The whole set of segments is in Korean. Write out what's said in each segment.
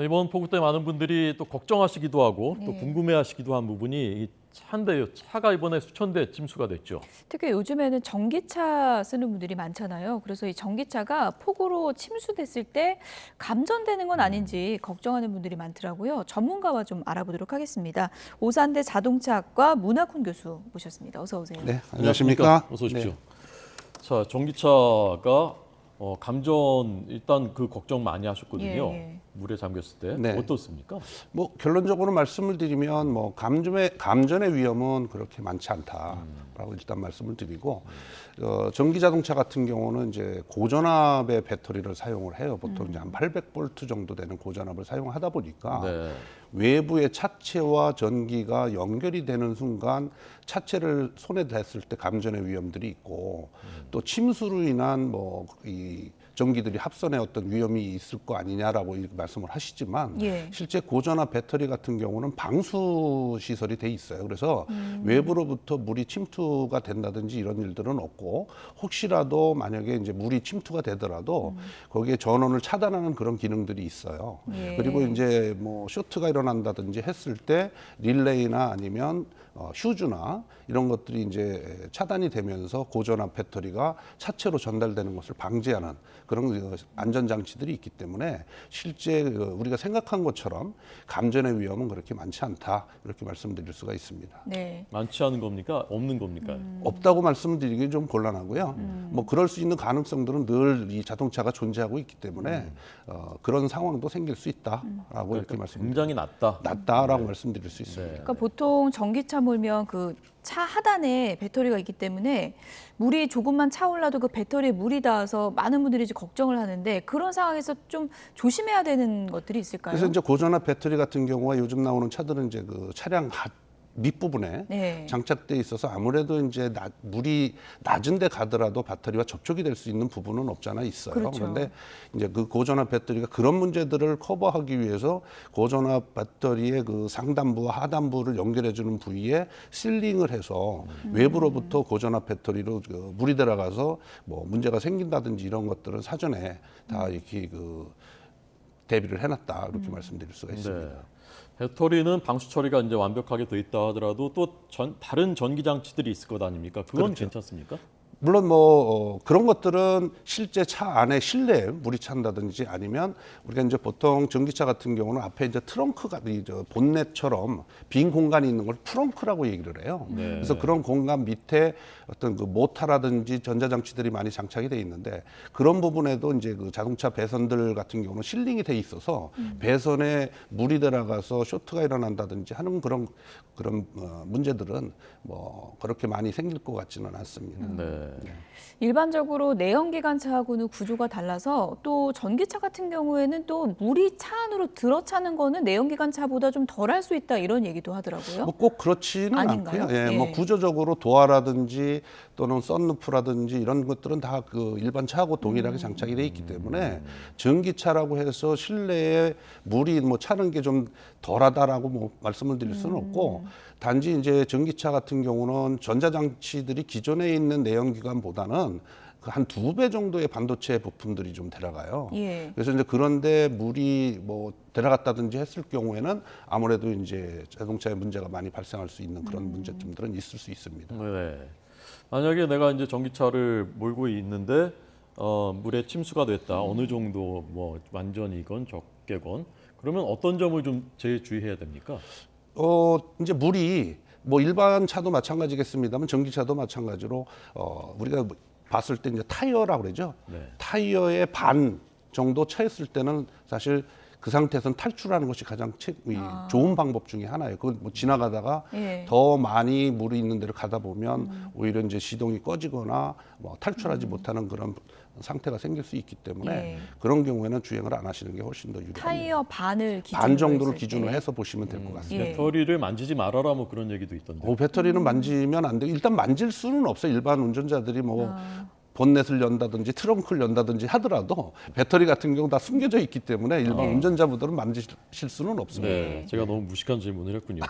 이번 폭우 때문에 많은 분들이 또 걱정하시기도 하고 또 네. 궁금해하시기도 한 부분이 이 차인데요. 차가 이번에 수천 대 침수가 됐죠. 특히 요즘에는 전기차 쓰는 분들이 많잖아요. 그래서 이 전기차가 폭우로 침수됐을 때 감전되는 건 아닌지 걱정하는 분들이 많더라고요. 전문가와 좀 알아보도록 하겠습니다. 오산대 자동차학과 문학훈 교수 모셨습니다. 어서 오세요. 네, 안녕하십니까? 어서 오십시오. 네. 자, 전기차가 감전 일단 그 걱정 많이 하셨거든요. 예. 물에 잠겼을 때 네. 어떻습니까? 뭐 결론적으로 말씀을 드리면 뭐 감전의 위험은 그렇게 많지 않다라고 일단 말씀을 드리고 전기 자동차 같은 경우는 이제 고전압의 배터리를 사용을 해요. 보통 이제 한 800V 정도 되는 고전압을 사용하다 보니까 네. 외부의 차체와 전기가 연결이 되는 순간 차체를 손에 댔을 때 감전의 위험들이 있고 또 침수로 인한 뭐 이 전기들이 합선의 어떤 위험이 있을 거 아니냐라고 이렇게 말씀을 하시지만 예. 실제 고전압 배터리 같은 경우는 방수 시설이 돼 있어요. 그래서 외부로부터 물이 침투가 된다든지 이런 일들은 없고 혹시라도 만약에 이제 물이 침투가 되더라도 거기에 전원을 차단하는 그런 기능들이 있어요. 예. 그리고 이제 뭐 쇼트가 일어난다든지 했을 때 릴레이나 아니면 휴즈나 이런 것들이 이제 차단이 되면서 고전압 배터리가 차체로 전달되는 것을 방지하는 그런 안전장치들이 있기 때문에 실제 우리가 생각한 것처럼 감전의 위험은 그렇게 많지 않다 이렇게 말씀드릴 수가 있습니다. 네. 많지 않은 겁니까? 없는 겁니까? 없다고 말씀드리기 좀 곤란하고요. 뭐 그럴 수 있는 가능성들은 늘 이 자동차가 존재하고 있기 때문에 그런 상황도 생길 수 있다라고 이렇게 말씀드립니다. 굉장히 낮다. 낮다라고 말씀드릴 수 있습니다. 네. 그러니까 보통 전기차 몰면 그 차 하단에 배터리가 있기 때문에 물이 조금만 차올라도 그 배터리에 물이 닿아서 많은 분들이 이제 걱정을 하는데 그런 상황에서 좀 조심해야 되는 것들이 있을까요? 그래서 이제 고전압 배터리 같은 경우가 요즘 나오는 차들은 이제 그 차량 밑부분에 네. 장착돼 있어서 아무래도 이제 물이 낮은 데 가더라도 배터리와 접촉이 될 수 있는 부분은 없잖아 있어요. 그렇죠. 그런데 이제 그 고전압 배터리가 그런 문제들을 커버하기 위해서 고전압 배터리의 그 상단부와 하단부를 연결해 주는 부위에 실링을 해서 외부로부터 고전압 배터리로 그 물이 들어가서 뭐 문제가 생긴다든지 이런 것들은 사전에 다 이렇게 그 대비를 해놨다 이렇게 말씀드릴 수가 있습니다. 네. 배터리는 방수 처리가 이제 완벽하게 돼 있다 하더라도 또 다른 전기 장치들이 있을 것 아닙니까? 그건 그렇죠. 괜찮습니까? 물론 뭐 그런 것들은 실제 차 안에 실내에 물이 찬다든지 아니면 우리가 이제 보통 전기차 같은 경우는 앞에 이제 트렁크가 저 본넷처럼 빈 공간이 있는 걸 트렁크라고 얘기를 해요. 네. 그래서 그런 공간 밑에 어떤 그 모터라든지 전자장치들이 많이 장착이 돼 있는데 그런 부분에도 이제 그 자동차 배선들 같은 경우는 실링이 돼 있어서 배선에 물이 들어가서 쇼트가 일어난다든지 하는 그런 문제들은 뭐 그렇게 많이 생길 것 같지는 않습니다. 네. 일반적으로 내연기관차하고는 구조가 달라서 또 전기차 같은 경우에는 또 물이 차 안으로 들어차는 거는 내연기관차보다 좀 덜할 수 있다 이런 얘기도 하더라고요. 뭐 꼭 그렇지는 아닌가요? 않고요. 예, 예. 뭐 구조적으로 도어라든지 또는 썬루프라든지 이런 것들은 다 그 일반 차하고 동일하게 장착이 돼 있기 때문에 전기차라고 해서 실내에 물이 뭐 차는 게 좀 덜하다라고 뭐 말씀을 드릴 수는 없고 단지 이제 전기차 같은 경우는 전자장치들이 기존에 있는 내연기관보다는 그 한 2배 정도의 반도체 부품들이 좀 들어가요. 예. 그래서 이제 그런데 물이 뭐 들어갔다든지 했을 경우에는 아무래도 이제 자동차에 문제가 많이 발생할 수 있는 그런 문제점들은 있을 수 있습니다. 네. 만약에 내가 이제 전기차를 몰고 있는데 물에 침수가 됐다. 어느 정도 뭐 완전이건 적게건 그러면 어떤 점을 좀 제일 주의해야 됩니까? 이제 물이 뭐 일반 차도 마찬가지겠습니다만 전기차도 마찬가지로 우리가 봤을 때 이제 타이어라고 그러죠. 네. 타이어의 반 정도 차였을 때는 사실 그 상태에서는 탈출하는 것이 가장 좋은 방법 중에 하나예요. 그건 뭐 지나가다가 예. 더 많이 물이 있는 데를 가다 보면 오히려 이제 시동이 꺼지거나 뭐 탈출하지 못하는 그런 상태가 생길 수 있기 때문에 예. 그런 경우에는 주행을 안 하시는 게 훨씬 더 유리합니다. 타이어 반을 기준으로 반 정도를 했을 기준으로 때. 해서 보시면 될 것 같습니다. 예. 배터리를 만지지 말아라 뭐 그런 얘기도 있던데. 배터리는 만지면 안 돼요. 일단 만질 수는 없어요. 일반 운전자들이 뭐 본넷을 연다든지 트렁크를 연다든지 하더라도 배터리 같은 경우 다 숨겨져 있기 때문에 일반 네. 운전자분들은 만지실 수는 없습니다. 네, 제가 너무 무식한 질문을 했군요.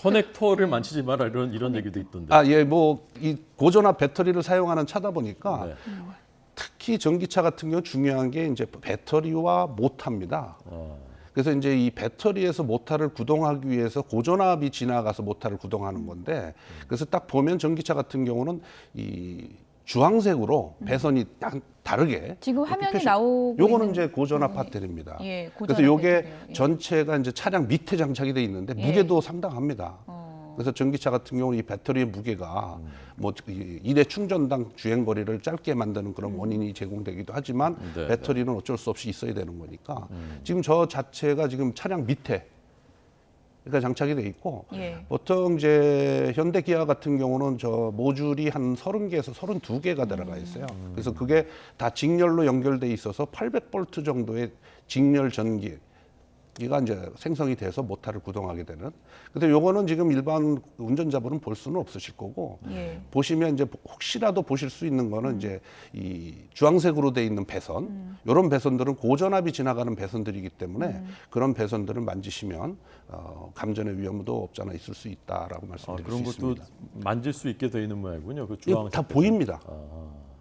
커넥터를 만지지 마라 이런 얘기도 있던데. 예, 뭐 이 고전압 배터리를 사용하는 차다 보니까 네. 특히 전기차 같은 경우 중요한 게 이제 배터리와 모터입니다. 그래서 이제 이 배터리에서 모터를 구동하기 위해서 고전압이 지나가서 모터를 구동하는 건데, 그래서 딱 보면 전기차 같은 경우는 이 주황색으로 배선이 딱 다르게 지금 이렇게 화면에 표시- 나오고 요거는 있는 이제 고전압 배터리입니다. 예, 그래서 고전압 요게 배터리예요. 예. 전체가 이제 차량 밑에 장착이 돼 있는데 예. 무게도 상당합니다. 그래서 전기차 같은 경우는 이 배터리의 무게가 뭐 일회 충전당 주행 거리를 짧게 만드는 그런 원인이 제공되기도 하지만 네, 배터리는 어쩔 수 없이 있어야 되는 거니까 지금 저 자체가 지금 차량 밑에 그러니까 장착이 돼 있고 예. 보통 이제 현대 기아 같은 경우는 저 모듈이 한 30개에서 32개가 들어가 있어요. 그래서 그게 다 직렬로 연결돼 있어서 800볼트 정도의 직렬 전기가 이제 생성이 돼서 모터를 구동하게 되는. 근데 요거는 지금 일반 운전자분은 볼 수는 없으실 거고 예. 보시면 이제 혹시라도 보실 수 있는 거는 이제 이 주황색으로 돼 있는 배선, 이런 배선들은 고전압이 지나가는 배선들이기 때문에 그런 배선들을 만지시면 감전의 위험도 없잖아 있을 수 있다라고 말씀드릴 그런 수 것도 있습니다. 만질 수 있게 돼 있는 모양이군요. 그 이게 주황색 다 배선. 보입니다.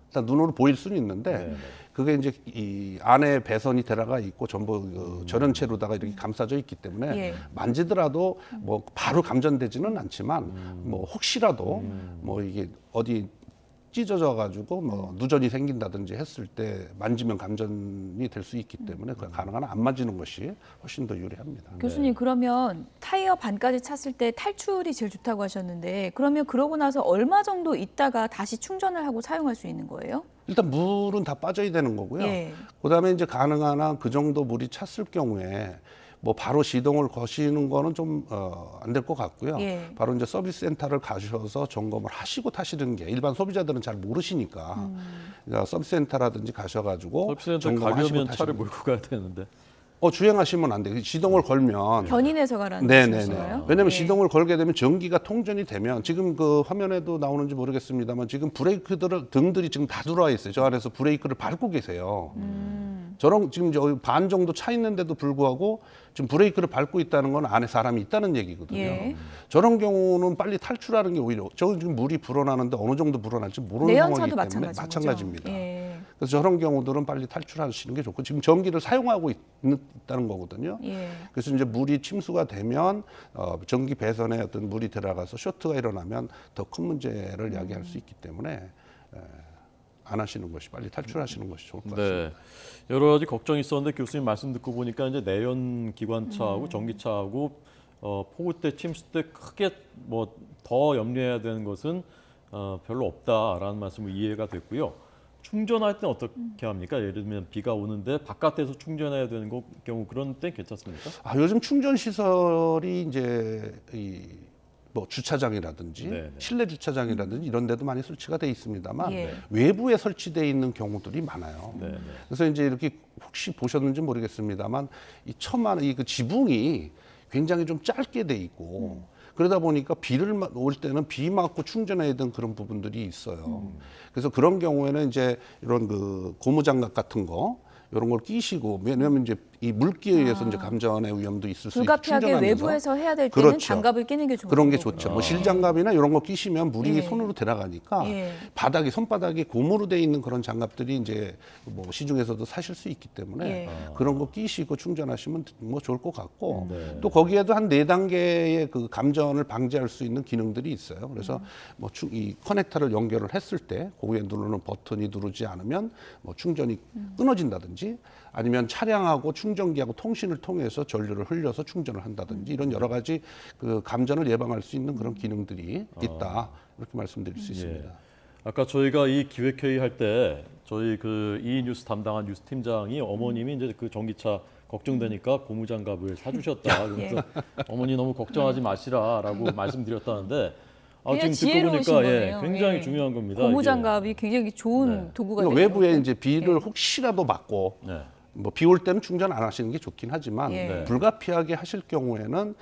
일단 눈으로 보일 수는 있는데 네, 네. 그게 이제 이 안에 배선이 들어가 있고 전부 그 전원체로다가 이렇게 감싸져 있기 때문에 예. 만지더라도 뭐 바로 감전되지는 않지만 뭐 혹시라도 뭐 이게 어디 찢어져 가지고 뭐 누전이 생긴다든지 했을 때 만지면 감전이 될 수 있기 때문에 그 가능한 안 만지는 것이 훨씬 더 유리합니다. 교수님 그러면 타이어 반까지 찼을 때 탈출이 제일 좋다고 하셨는데 그러면 그러고 나서 얼마 정도 있다가 다시 충전을 하고 사용할 수 있는 거예요? 일단 물은 다 빠져야 되는 거고요. 예. 그다음에 이제 가능한 한 그 정도 물이 찼을 경우에 뭐 바로 시동을 거시는 거는 좀 안 될 것 같고요. 예. 바로 이제 서비스 센터를 가셔서 점검을 하시고 타시는 게 일반 소비자들은 잘 모르시니까 그러니까 서비스 센터라든지 가셔가지고 서비스센터 점검하시고 가려면 타시는 차를 거예요. 몰고 가야 되는데. 주행하시면 안 돼요. 시동을 걸면 견인해서 가라는 네네네. 말씀이신가요? 왜냐하면 예. 시동을 걸게 되면 전기가 통전이 되면 지금 그 화면에도 나오는지 모르겠습니다만 지금 등들이 지금 다 들어와 있어요. 저 안에서 브레이크를 밟고 계세요. 저런 지금 저 반 정도 차 있는데도 불구하고 지금 브레이크를 밟고 있다는 건 안에 사람이 있다는 얘기거든요. 예. 저런 경우는 빨리 탈출하는 게 오히려 저는 지금 물이 불어나는데 어느 정도 불어날지 모르는 상황이기 내연차도 때문에 마찬가지죠. 마찬가지입니다. 예. 그래서 저런 경우들은 빨리 탈출하시는 게 좋고 지금 전기를 사용하고 있다는 거거든요. 예. 그래서 이제 물이 침수가 되면 전기 배선에 어떤 물이 들어가서 쇼트가 일어나면 더 큰 문제를 야기할 수 있기 때문에 안 하시는 것이 빨리 탈출하시는 것이 좋을 것 같습니다. 네. 여러 가지 걱정이 있었는데 교수님 말씀 듣고 보니까 이제 내연 기관차하고 전기차하고 폭우 때 침수 때 크게 뭐 더 염려해야 되는 것은 별로 없다라는 말씀을 이해가 됐고요. 충전할 때는 어떻게 합니까? 예를 들면 비가 오는데 바깥에서 충전해야 되는 경우 그런 때 괜찮습니까? 요즘 충전 시설이 이제 뭐 주차장이라든지 네네. 실내 주차장이라든지 이런 데도 많이 설치가 돼 있습니다만 예. 외부에 설치돼 있는 경우들이 많아요. 네. 그래서 이제 이렇게 혹시 보셨는지 모르겠습니다만 이 처만 이 그 지붕이 굉장히 좀 짧게 돼 있고 그러다 보니까 비를 올 때는 비 맞고 충전해야 되는 그런 부분들이 있어요. 그래서 그런 경우에는 이제 이런 그 고무장갑 같은 거 이런 걸 끼시고 왜냐하면 이제 이 물기에 의해서 이제 감전의 위험도 있을 수 있고 불가피하게 충전하면서 외부에서 해야 될 때는 그렇죠. 장갑을 끼는 게 좋은 그런 게 거군요. 좋죠. 뭐 실장갑이나 이런 거 끼시면 물이 예. 손으로 들어가니까 예. 손바닥이 고무로 돼 있는 그런 장갑들이 이제 뭐 시중에서도 사실 수 있기 때문에 예. 그런 거 끼시고 충전하시면 뭐 좋을 것 같고 네. 또 거기에도 한 4단계의 그 감전을 방지할 수 있는 기능들이 있어요. 그래서 뭐 이 커넥터를 연결을 했을 때 거기에 누르는 버튼이 누르지 않으면 뭐 충전이 끊어진다든지 아니면 차량하고 충전기하고 통신을 통해서 전류를 흘려서 충전을 한다든지 이런 여러 가지 그 감전을 예방할 수 있는 그런 기능들이 있다 이렇게 말씀드릴 수 있습니다. 예. 아까 저희가 이 기획회의 할 때 저희 그 이 뉴스 담당한 뉴스 팀장이 어머님이 이제 그 전기차 걱정되니까 고무장갑을 사주셨다. 그래서 어머니 너무 걱정하지 마시라라고 말씀드렸다는데 그냥 지금 듣고 지혜로우신 보니까 거네요. 굉장히 예. 중요한 겁니다. 고무장갑이 굉장히 좋은 네. 도구가 그러니까 되는 외부에 거죠. 이제 비를 혹시라도 맞고 네. 뭐 비 올 때는 충전 안 하시는 게 좋긴 하지만 예. 네. 불가피하게 하실 경우에는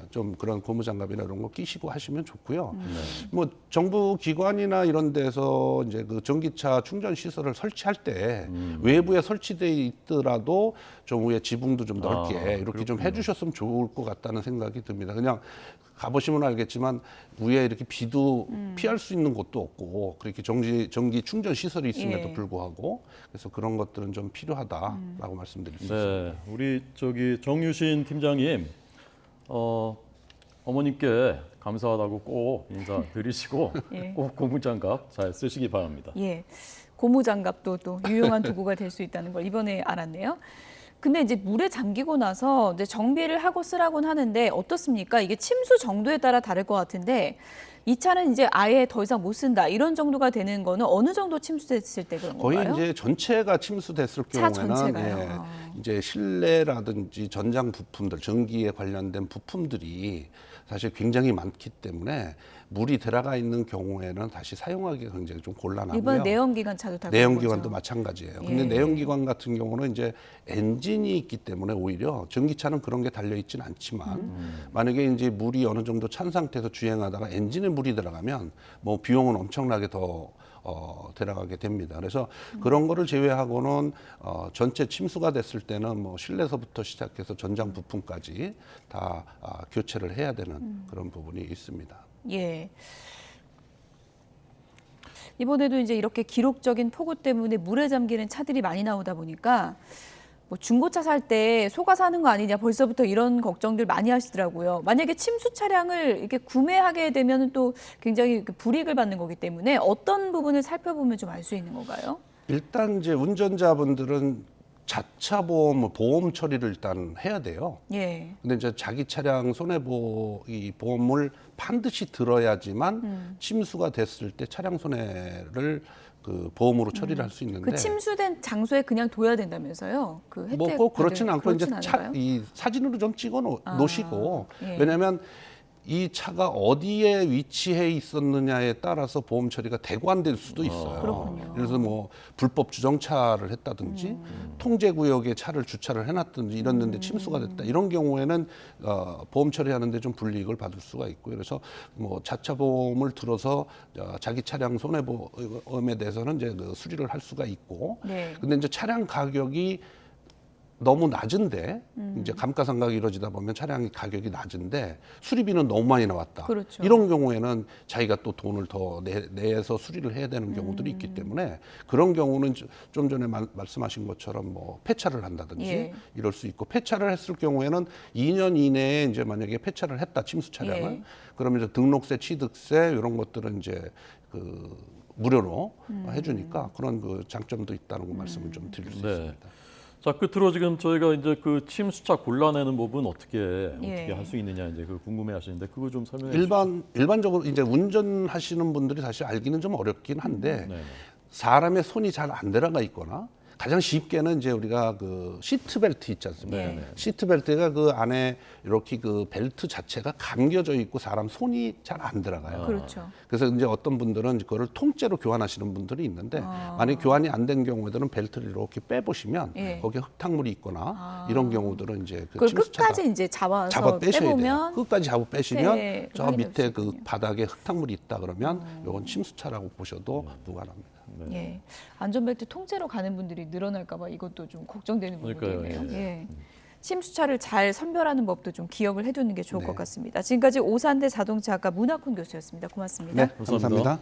좀 그런 고무장갑이나 이런 거 끼시고 하시면 좋고요. 뭐 정부 기관이나 이런 데서 이제 그 전기차 충전 시설을 설치할 때 외부에 설치돼 있더라도 좀 위에 지붕도 좀 넓게 아, 이렇게 좀 그렇군요. 해주셨으면 좋을 것 같다는 생각이 듭니다. 그냥 가보시면 알겠지만 위에 이렇게 비도 피할 수 있는 곳도 없고 그렇게 전기 충전 시설이 있음에도 예. 불구하고 그래서 그런 것들은 좀 필요하다라고 말씀드릴 수 있습니다. 네, 우리 정유신 팀장님, 어머님께 감사하다고 꼭 인사드리시고 예. 꼭 고무장갑 잘 쓰시기 바랍니다. 예, 고무장갑도 또 유용한 도구가 될 수 있다는 걸 이번에 알았네요. 근데 이제 물에 잠기고 나서 이제 정비를 하고 쓰라고는 하는데 어떻습니까? 이게 침수 정도에 따라 다를 것 같은데 이 차는 이제 아예 더 이상 못 쓴다 이런 정도가 되는 거는 어느 정도 침수됐을 때 그런 거의 건가요? 이제 전체가 침수됐을 차 경우에는 전체가요? 이제 실내라든지 전장 부품들, 전기에 관련된 부품들이 사실 굉장히 많기 때문에 물이 들어가 있는 경우에는 다시 사용하기가 굉장히 좀 곤란하고요. 이번 내연기관 차도 다 그런 내연기관도 거죠? 마찬가지예요. 예. 근데 내연기관 같은 경우는 이제 엔진이 있기 때문에 오히려 전기차는 그런 게 달려 있지는 않지만 만약에 이제 물이 어느 정도 찬 상태에서 주행하다가 엔진에 물이 들어가면 뭐 비용은 엄청나게 더 들어가게 됩니다. 그래서 그런 거를 제외하고는 전체 침수가 됐을 때는 뭐 실내서부터 시작해서 전장 부품까지 다 교체를 해야 되는 그런 부분이 있습니다. 예. 이번에도 이제 이렇게 기록적인 폭우 때문에 물에 잠기는 차들이 많이 나오다 보니까 뭐 중고차 살 때 속아 사는 거 아니냐 벌써부터 이런 걱정들 많이 하시더라고요. 만약에 침수 차량을 이렇게 구매하게 되면 또 굉장히 불이익을 받는 거기 때문에 어떤 부분을 살펴보면 좀 알 수 있는 건가요? 일단 이제 운전자분들은 자차 보험, 보험 처리를 일단 해야 돼요. 예. 근데 이제 자기 차량 이 보험을 반드시 들어야지만 침수가 됐을 때 차량 손해를 그 보험으로 처리를 할 수 있는데 그 침수된 장소에 그냥 둬야 된다면서요? 그 혜택 뭐 꼭 그렇진 않고 이제 그렇진 차, 않을까요? 이 사진으로 좀 찍어 놓으시고 예. 왜냐하면 이 차가 어디에 위치해 있었느냐에 따라서 보험 처리가 되고 안 될 수도 있어요. 그렇군요. 그래서 뭐 불법 주정차를 했다든지 통제 구역에 차를 주차를 해놨든지 이랬는데 침수가 됐다 이런 경우에는 보험 처리하는데 좀 불이익을 받을 수가 있고요. 그래서 뭐 자차 보험을 들어서 자기 차량 손해보험에 대해서는 이제 그 수리를 할 수가 있고, 네. 근데 이제 차량 가격이 너무 낮은데 이제 감가상각이 이루어지다 보면 차량이 가격이 낮은데 수리비는 너무 많이 나왔다. 그렇죠. 이런 경우에는 자기가 또 돈을 더 내서 수리를 해야 되는 경우들이 있기 때문에 그런 경우는 좀 전에 말씀하신 것처럼 뭐 폐차를 한다든지 예. 이럴 수 있고 폐차를 했을 경우에는 2년 이내에 이제 만약에 폐차를 했다 침수 차량을 예. 그러면 이제 등록세, 취득세 이런 것들은 이제 그 무료로 해주니까 그런 그 장점도 있다는 거 말씀을 좀 드릴 수 네. 있습니다. 자, 끝으로 지금 저희가 이제 그 침수차 골라내는 법은 어떻게 예. 할 수 있느냐 이제 그 궁금해하시는데 그거 좀 설명해 주시죠. 일반적으로 이제 운전하시는 분들이 사실 알기는 좀 어렵긴 한데 네. 사람의 손이 잘 안 들어가 있거나 가장 쉽게는 이제 우리가 그 시트벨트 있지 않습니까? 네. 시트벨트가 그 안에 이렇게 그 벨트 자체가 감겨져 있고 사람 손이 잘 안 들어가요. 그렇죠. 그래서 이제 어떤 분들은 그거를 통째로 교환하시는 분들이 있는데 만약 교환이 안 된 경우에들은 벨트를 이렇게 빼보시면 예. 거기에 흙탕물이 있거나 이런 경우들은 이제 그 그걸 침수차가 끝까지 이제 잡아서 잡아 빼셔야 돼요. 빼보면 끝까지 잡아 빼시면 네, 저 확인할 밑에 수 그 있군요. 바닥에 흙탕물이 있다 그러면 이건 침수차라고 보셔도 무관합니다. 예. 안전벨트 통째로 가는 분들이 늘어날까 봐 이것도 좀 걱정되는 그러니까요, 부분이네요. 예. 예. 침수차를 잘 선별하는 법도 좀 기억을 해두는 게 좋을 네. 것 같습니다. 지금까지 오산대 자동차학과 문학훈 교수였습니다. 고맙습니다. 네, 감사합니다.